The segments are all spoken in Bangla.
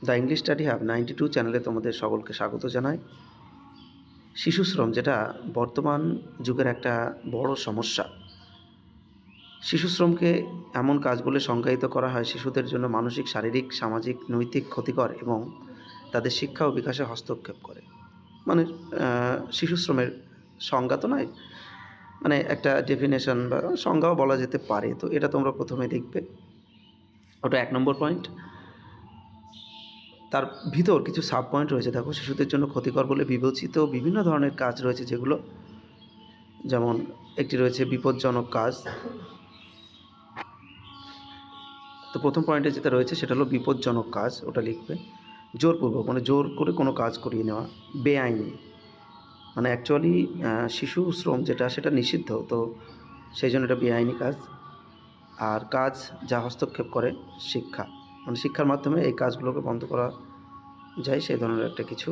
দ্য ইংলিশ স্টাডি হাব 92 চ্যানেলে তোমাদের সকলকে স্বাগত জানাই। শিশু শ্রম যেটা বর্তমান যুগের একটা বড় সমস্যা। শিশু শ্রমকে এমন কাজ বলে সংজ্ঞায়িত করা হয় শিশুদের জন্য মানসিক, শারীরিক, সামাজিক, নৈতিক ক্ষতিকর এবং তাদের শিক্ষা ও বিকাশে হস্তক্ষেপ করে। মানে শিশু শ্রমের সংজ্ঞা তো নয়, মানে একটা ডেফিনেশন বা সংজ্ঞাও বলা যেতে পারে। তো এটা তোমরা প্রথমে লিখবে, ওটা ১ নম্বর পয়েন্ট। তার ভিতর কিছু সাব পয়েন্ট রয়েছে। দেখো, শিশুদের জন্য ক্ষতিকর বলে বিবেচিত বিভিন্ন ধরনের কাজ রয়েছে, যেগুলো যেমন একটি রয়েছে বিপজ্জনক কাজ। তো প্রথম পয়েন্টে যেটা রয়েছে সেটা হলো বিপজ্জনক কাজ, ওটা লিখবে। জোরপূর্বক মানে জোর করে কোনো কাজ করিয়ে নেওয়া। বেআইনি মানে অ্যাকচুয়ালি শিশু শ্রম যেটা সেটা নিষিদ্ধ, তো সেই জন্য এটা বেআইনি কাজ। আর কাজ যা হস্তক্ষেপ করে শিক্ষা, মানে শিক্ষার মাধ্যমে এই কাজগুলোকে বন্ধ করা যায়, সেই ধরনের একটা কিছু।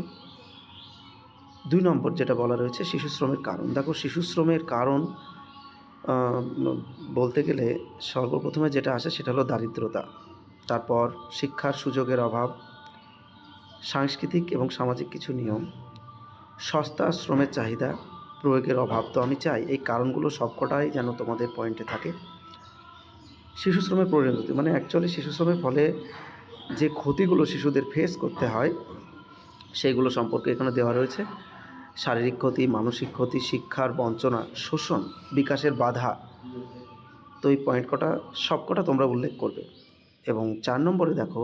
২ নম্বর যেটা বলা রয়েছে শিশু শ্রমের কারণ। দেখো, শিশু শ্রমের কারণ বলতে গেলে সর্বপ্রথমে যেটা আসে সেটা হলো দারিদ্রতা, তারপর শিক্ষার সুযোগের অভাব, সাংস্কৃতিক এবং সামাজিক কিছু নিয়ম, সস্তা শ্রমের চাহিদা, প্রয়োগের অভাব। তো আমি চাই এই কারণগুলো সবকটাই যেন তোমাদের পয়েন্টে থাকে। শিশু শ্রমের পরিণতি মানে অ্যাকচুয়ালি শিশু শ্রমের ফলে যে ক্ষতিগুলো শিশুদের ফেস করতে হয় সেইগুলো সম্পর্কে এখানে দেওয়া রয়েছে। শারীরিক ক্ষতি, মানসিক ক্ষতি, শিক্ষার বঞ্চনা, শোষণ, বিকাশের বাধা। তো এই পয়েন্ট কটা সবকটা তোমরা উল্লেখ করবে। এবং ৪ নম্বরে দেখো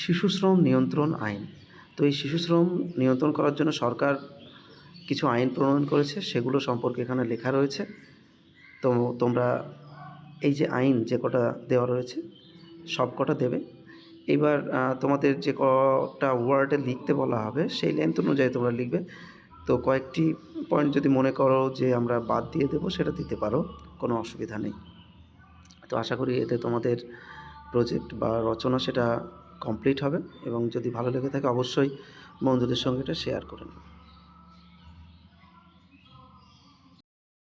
শিশু শ্রম নিয়ন্ত্রণ আইন। তো এই শিশু শ্রম নিয়ন্ত্রণ করার জন্য সরকার কিছু আইন প্রণয়ন করেছে, সেগুলো সম্পর্কে এখানে লেখা রয়েছে। তো তোমরা এই যে আইন যে কটা দেওয়া রয়েছে সব কটা দেবে। এবার তোমাদের যে কটা ওয়ার্ডে লিখতে বলা হবে সেই লেন্থ অনুযায়ী তোমরা লিখবে। তো কয়েকটি পয়েন্ট যদি মনে করো যে আমরা বাদ দিয়ে দেবো, সেটা দিতে পারো, কোনো অসুবিধা নেই। তো আশা করি এতে তোমাদের প্রজেক্ট বা রচনা সেটা কমপ্লিট হবে, এবং যদি ভালো লেগে থাকে অবশ্যই বন্ধুদের সঙ্গে এটা শেয়ার করে নেবে।